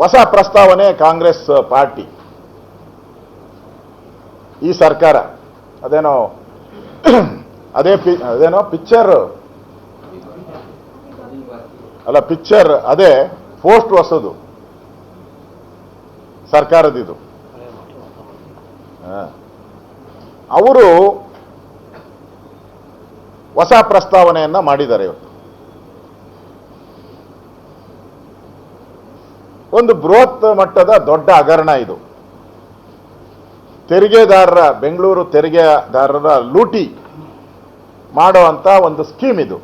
ಹೊಸ ಪ್ರಸ್ತಾವನೆ ಕಾಂಗ್ರೆಸ್ ಪಾರ್ಟಿ, ಈ ಸರ್ಕಾರ ಅದೇನೋ ಪಿಕ್ಚರ್ ಅಲ್ಲ, ಪಿಕ್ಚರ್ ಅದೇ ಪೋಸ್ಟ್ ಹೊಸದು ಸರ್ಕಾರದಿದು. ಅವರು ಹೊಸ ಪ್ರಸ್ತಾವನೆಯನ್ನ ಮಾಡಿದ್ದಾರೆ. ಇವತ್ತು ಒಂದು ಬೃಹತ್ ಮಟ್ಟದ ದೊಡ್ಡ ಹಗರಣ ಇದು. ತೆರಿಗೆದಾರರ, ಬೆಂಗಳೂರು ತೆರಿಗೆದಾರರ ಲೂಟಿ ಮಾಡುವಂತ ಒಂದು ಸ್ಕೀಮ್ ಇದು.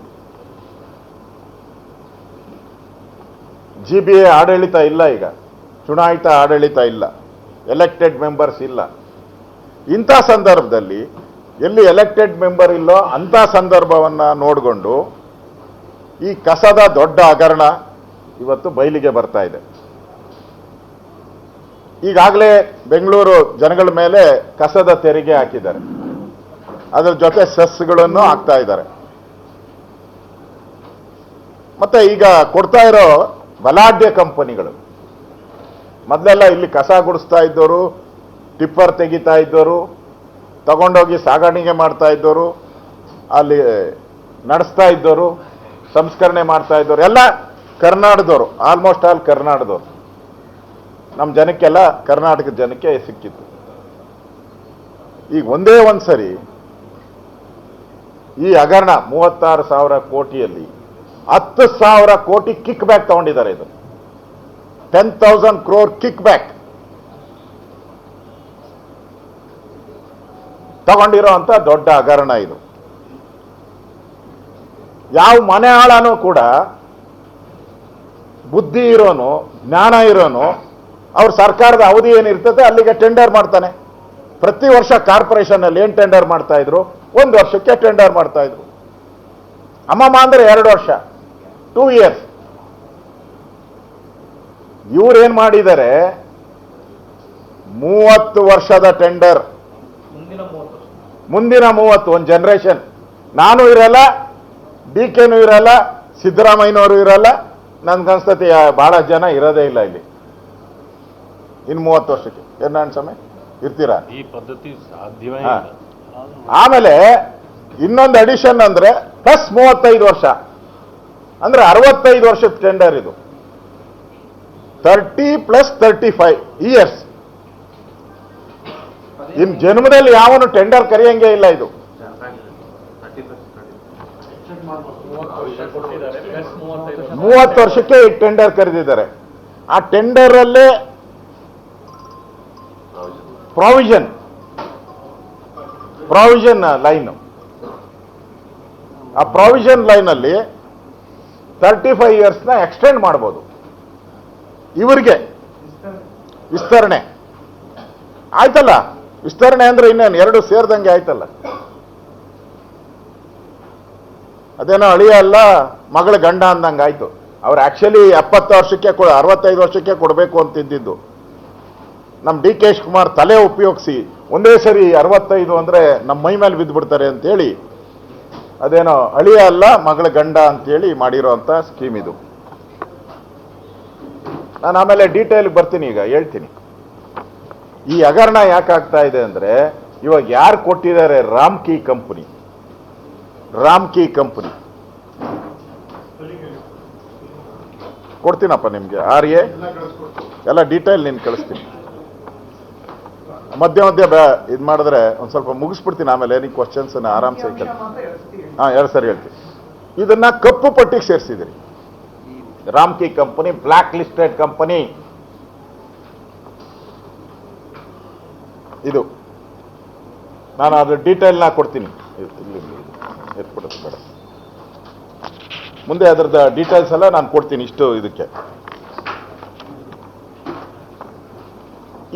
GBA ಆಡಳಿತ ಇಲ್ಲ, ಈಗ ಚುನಾಯಿತ ಆಡಳಿತ ಇಲ್ಲ, ಎಲೆಕ್ಟೆಡ್ ಮೆಂಬರ್ಸ್ ಇಲ್ಲ. ಇಂಥ ಸಂದರ್ಭದಲ್ಲಿ ಎಲ್ಲಿ ಎಲೆಕ್ಟೆಡ್ ಮೆಂಬರ್ ಇಲ್ಲೋ ಅಂಥ ಸಂದರ್ಭವನ್ನು ನೋಡಿಕೊಂಡು ಈ ಕಸದ ದೊಡ್ಡ ಹಗರಣ ಇವತ್ತು ಬಯಲಿಗೆ ಬರ್ತಾ ಇದೆ. ಈಗಾಗಲೇ ಬೆಂಗಳೂರು ಜನಗಳ ಮೇಲೆ ಕಸದ ತೆರಿಗೆ ಹಾಕಿದ್ದಾರೆ, ಅದರ ಜೊತೆ ಸೆಸ್ಗಳನ್ನು ಹಾಕ್ತಾ ಇದ್ದಾರೆ. ಮತ್ತೆ ಈಗ ಕೊಡ್ತಾ ಇರೋ ಬಲಾಢ್ಯ ಕಂಪನಿಗಳು, ಮೊದಲೆಲ್ಲ ಇಲ್ಲಿ ಕಸ ಗುಡಿಸ್ತಾ ಇದ್ದವರು, ಟಿಪ್ಪರ್ ತೆಗಿತಾ ಇದ್ದವರು, ತಗೊಂಡೋಗಿ ಸಾಗಾಣಿಕೆ ಮಾಡ್ತಾ ಇದ್ದವರು, ಅಲ್ಲಿ ನಡೆಸ್ತಾ ಇದ್ದವರು, ಸಂಸ್ಕರಣೆ ಮಾಡ್ತಾ ಇದ್ದವರು ಎಲ್ಲ ಕರ್ನಾಟಕದವರು, ಆಲ್ಮೋಸ್ಟ್ ಆಲ್ ಕರ್ನಾಟಕದವರು. ನಮ್ಮ ಜನಕ್ಕೆಲ್ಲ, ಕರ್ನಾಟಕದ ಜನಕ್ಕೆ ಸಿಕ್ಕಿತ್ತು. ಈಗ ಒಂದೇ ಒಂದು ಸರಿ ಈ ಹಗರಣ 36,000 ಕೋಟಿಯಲ್ಲಿ 10,000 ಕೋಟಿ ಕಿಕ್ ಬ್ಯಾಕ್ ತಗೊಂಡಿದ್ದಾರೆ. ಇದು 10,000 crore ಕಿಕ್ ಬ್ಯಾಕ್ ತಗೊಂಡಿರೋ ಅಂತ ದೊಡ್ಡ ಹಗರಣ ಇದು. ಯಾವ ಮನೆ ಆಳನೂ ಕೂಡ ಬುದ್ಧಿ ಇರೋನು, ಜ್ಞಾನ ಇರೋನು, ಅವ್ರ ಸರ್ಕಾರದ ಅವಧಿ ಏನಿರ್ತದೆ ಅಲ್ಲಿಗೆ ಟೆಂಡರ್ ಮಾಡ್ತಾನೆ. ಪ್ರತಿ ವರ್ಷ ಕಾರ್ಪೊರೇಷನ್ ಅಲ್ಲಿ ಏನ್ ಟೆಂಡರ್ ಮಾಡ್ತಾ ಇದ್ರು, 1 ವರ್ಷಕ್ಕೆ ಟೆಂಡರ್ ಮಾಡ್ತಾ ಇದ್ರು. ಅಮ್ಮಮ್ಮ ಅಂದ್ರೆ 2 ವರ್ಷ, 2 years. ಇವ್ರೇನ್ ಮಾಡಿದ್ದಾರೆ, 30 ವರ್ಷದ ಟೆಂಡರ್, ಮುಂದಿನ 30 ಒಂದು ಜನರೇಷನ್. ನಾನು ಇರಲ್ಲ, DKನೂ ಇರಲ್ಲ, ಸಿದ್ದರಾಮಯ್ಯನವರು ಇರಲ್ಲ, ನನ್ಗನ್ಸ್ತತಿ ಬಹಳ ಜನ ಇರೋದೇ ಇಲ್ಲ ಇಲ್ಲಿ ಇನ್ನು 30 ವರ್ಷಕ್ಕೆ. ಏನಾನ್ ಸಮಯ ಇರ್ತೀರಾ? ಈ ಪದ್ಧತಿ ಸಾಧ್ಯವೇ ಇಲ್ಲ. ಆಮೇಲೆ ಇನ್ನೊಂದು ಅಡಿಷನ್ ಅಂದ್ರೆ ಪ್ಲಸ್ 35 ವರ್ಷ ಅಂದ್ರೆ 65 ವರ್ಷದ ಟೆಂಡರ್ ಇದು. 30 + 35 ಇಯರ್ಸ್. ಇನ್ ಜನ್ಮದಲ್ಲಿ ಯಾವನು ಟೆಂಡರ್ ಕರೆಯಂಗೆ ಇಲ್ಲ. ಇದು 30 ವರ್ಷಕ್ಕೆ ಈ ಟೆಂಡರ್ ಕರೆದಿದ್ದಾರೆ. ಆ ಟೆಂಡರ್ ಅಲ್ಲೇ ಪ್ರಾವಿಷನ್ ಲೈನ್, ಆ ಪ್ರಾವಿಷನ್ ಲೈನ್ ಅಲ್ಲಿ 35 ಇಯರ್ಸ್ನ ಎಕ್ಸ್ಟೆಂಡ್ ಮಾಡ್ಬೋದು. ಇವರಿಗೆ ವಿಸ್ತರಣೆ ಆಯ್ತಲ್ಲ, ವಿಸ್ತರಣೆ ಅಂದ್ರೆ ಇನ್ನೇನು 2 ಸೇರ್ದಂಗೆ ಆಯ್ತಲ್ಲ. ಅದೇನೋ ಅಳಿಯ ಅಲ್ಲ ಮಗಳ ಗಂಡ ಅಂದಂಗೆ ಆಯ್ತು. ಅವ್ರು ಆಕ್ಚುಲಿ 70 ವರ್ಷಕ್ಕೆ 65 ವರ್ಷಕ್ಕೆ ಕೊಡಬೇಕು ಅಂತಿದ್ದು. ನಮ್ಮ DK ಶಿವಕುಮಾರ್ ತಲೆ ಉಪಯೋಗಿಸಿ ಒಂದೇ ಸರಿ 65 ಅಂದ್ರೆ ನಮ್ಮ ಮೈ ಮೇಲೆ ಬಿದ್ದುಬಿಡ್ತಾರೆ ಅಂತೇಳಿ, ಅದೇನೋ ಅಳಿಯ ಅಲ್ಲ ಮಗಳ ಗಂಡ ಅಂತೇಳಿ ಮಾಡಿರೋ ಅಂತ ಸ್ಕೀಮ್ ಇದು. ನಾನು ಆಮೇಲೆ ಡೀಟೇಲ್ ಬರ್ತೀನಿ, ಈಗ ಹೇಳ್ತೀನಿ. ಈ ಹಗರಣ ಯಾಕಾಗ್ತಾ ಇದೆ ಅಂದ್ರೆ, ಇವಾಗ ಯಾರು ಕೊಟ್ಟಿದ್ದಾರೆ, ರಾಮ್ಕಿ ಕಂಪನಿ ಕೊಡ್ತೀನಪ್ಪ ನಿಮ್ಗೆ. RA ಎಲ್ಲ ಡೀಟೇಲ್ ನೀನು ಕಳಿಸ್ತೀನಿ. ಮಧ್ಯ ಇದು ಮಾಡಿದ್ರೆ ಒಂದು ಸ್ವಲ್ಪ ಮುಗಿಸ್ಬಿಡ್ತೀನಿ, ಆಮೇಲೆ ನೀವು ಕ್ವಶನ್ಸ್ ಆರಾಮ್ಸೆ. 2 ಸರಿ ಹೇಳ್ತೀನಿ. ಇದನ್ನ ಕಪ್ಪು ಪಟ್ಟಿಗೆ ಸೇರಿಸಿದಿರಿ. Ramky company black listed company ಇದು. ನಾನು ಅದ್ರ ಡೀಟೇಲ್ನ ಕೊಡ್ತೀನಿ, ಎತ್ಬಿಡುತ್ತೆ ಬೇಡ, ಮುಂದೆ ಅದರದ ಡೀಟೇಲ್ಸ್ ಎಲ್ಲ ನಾನು ಕೊಡ್ತೀನಿ. ಇಷ್ಟು ಇದಕ್ಕೆ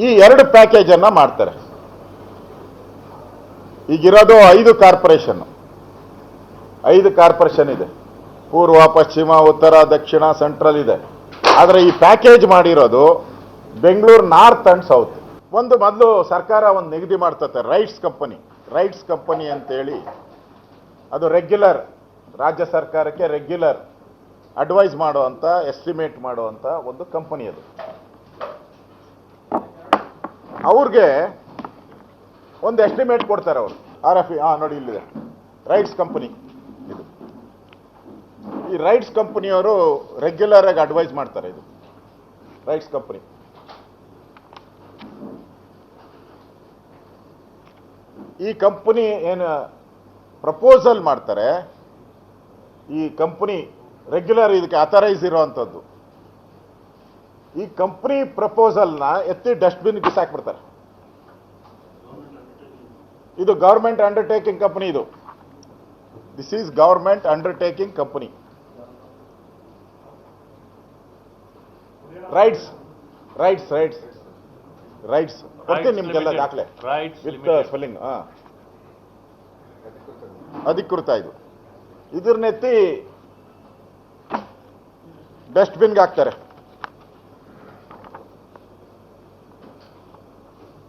ಈ 2 ಪ್ಯಾಕೇಜ್ ಅನ್ನ ಮಾಡ್ತಾರೆ. ಈಗಿರೋದು 5 ಕಾರ್ಪೊರೇಷನ್, 5 ಕಾರ್ಪೊರೇಷನ್ ಇದೆ. ಪೂರ್ವ, ಪಶ್ಚಿಮ, ಉತ್ತರ, ದಕ್ಷಿಣ, ಸೆಂಟ್ರಲ್ ಇದೆ. ಆದರೆ ಈ ಪ್ಯಾಕೇಜ್ ಮಾಡಿರೋದು ಬೆಂಗಳೂರು ನಾರ್ತ್ ಅಂಡ್ ಸೌತ್. ಒಂದು ಮೊದಲು ಸರ್ಕಾರ ಒಂದು ನಿಗದಿ ಮಾಡ್ತದೆ, ರೈಟ್ಸ್ ಕಂಪನಿ ಅಂತೇಳಿ. ಅದು ರೆಗ್ಯುಲರ್, ರಾಜ್ಯ ಸರ್ಕಾರಕ್ಕೆ ರೆಗ್ಯುಲರ್ ಅಡ್ವೈಸ್ ಮಾಡುವಂಥ, ಎಸ್ಟಿಮೇಟ್ ಮಾಡುವಂಥ ಒಂದು ಕಂಪನಿ ಅದು. ಅವ್ರಿಗೆ ಒಂದು ಎಸ್ಟಿಮೇಟ್ ಕೊಡ್ತಾರೆ ಅವರು RFI. ನೋಡಿ ಇಲ್ಲಿದೆ ರೈಟ್ಸ್ ಕಂಪನಿ. ಇದು ಈ ರೈಟ್ಸ್ ಕಂಪನಿಯವರು ರೆಗ್ಯುಲರ್ ಆಗಿ ಅಡ್ವೈಸ್ ಮಾಡ್ತಾರೆ. ಇದು ರೈಟ್ಸ್ ಕಂಪನಿ. ಈ ಕಂಪನಿ ಏನು ಪ್ರಪೋಸಲ್ ಮಾಡ್ತಾರೆ, ಈ ಕಂಪನಿ ರೆಗ್ಯುಲರ್ ಇದಕ್ಕೆ ಅಥರೈಸ್ ಇರುವಂಥದ್ದು. ಈ ಕಂಪನಿ ಪ್ರಪೋಸಲ್ನ ಎತ್ತಿ ಡಸ್ಟ್ಬಿನ್ ಬಿಸಾಕ್ಬಿಡ್ತಾರೆ. ಇದು ಗವರ್ಮೆಂಟ್ ಅಂಡರ್ಟೇಕಿಂಗ್ ಕಂಪನಿ. ಇದು this is government undertaking company. Rights rights rights rights ಕೊಡ್ತೀನಿ ನಿಮ್ಗೆಲ್ಲ ದಾಖಲೆ ವಿತ್ ಸ್ಪೆಲ್ಲಿಂಗ್. ಅಧಿಕೃತ. ಇದು ಇದ್ರನ್ನೆತ್ತಿ ಡಸ್ಟ್ಬಿನ್ಗೆ ಹಾಕ್ತಾರೆ.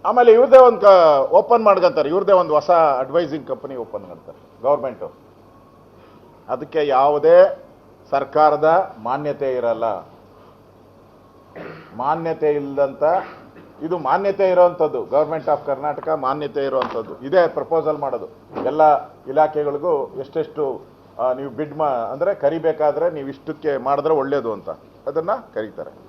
ಆಮೇಲೆ ಇವ್ರದೇ ಒಂದು ಓಪನ್ ಮಾಡ್ಕೊಂತಾರೆ. ಇವ್ರದೇ ಒಂದು ಹೊಸ ಅಡ್ವೈಸಿಂಗ್ ಕಂಪನಿ ಓಪನ್ ಮಾಡ್ತಾರೆ ಗೌರ್ಮೆಂಟು. ಅದಕ್ಕೆ ಯಾವುದೇ ಸರ್ಕಾರದ ಮಾನ್ಯತೆ ಇರಲ್ಲ. ಮಾನ್ಯತೆ ಇಲ್ಲದಂತ ಇದು ಮಾನ್ಯತೆ ಇರುವಂಥದ್ದು. ಗೌರ್ಮೆಂಟ್ ಆಫ್ ಕರ್ನಾಟಕ ಮಾನ್ಯತೆ ಇರುವಂಥದ್ದು. ಇದೇ ಪ್ರಪೋಸಲ್ ಮಾಡೋದು ಎಲ್ಲ ಇಲಾಖೆಗಳಿಗೂ. ಎಷ್ಟೆಷ್ಟು ನೀವು ಬಿಡ್ ಅಂದರೆ ಕರಿಬೇಕಾದ್ರೆ ನೀವು ಇಷ್ಟಕ್ಕೆ ಮಾಡಿದ್ರೆ ಒಳ್ಳೇದು ಅಂತ ಅದನ್ನು ಕರೀತಾರೆ.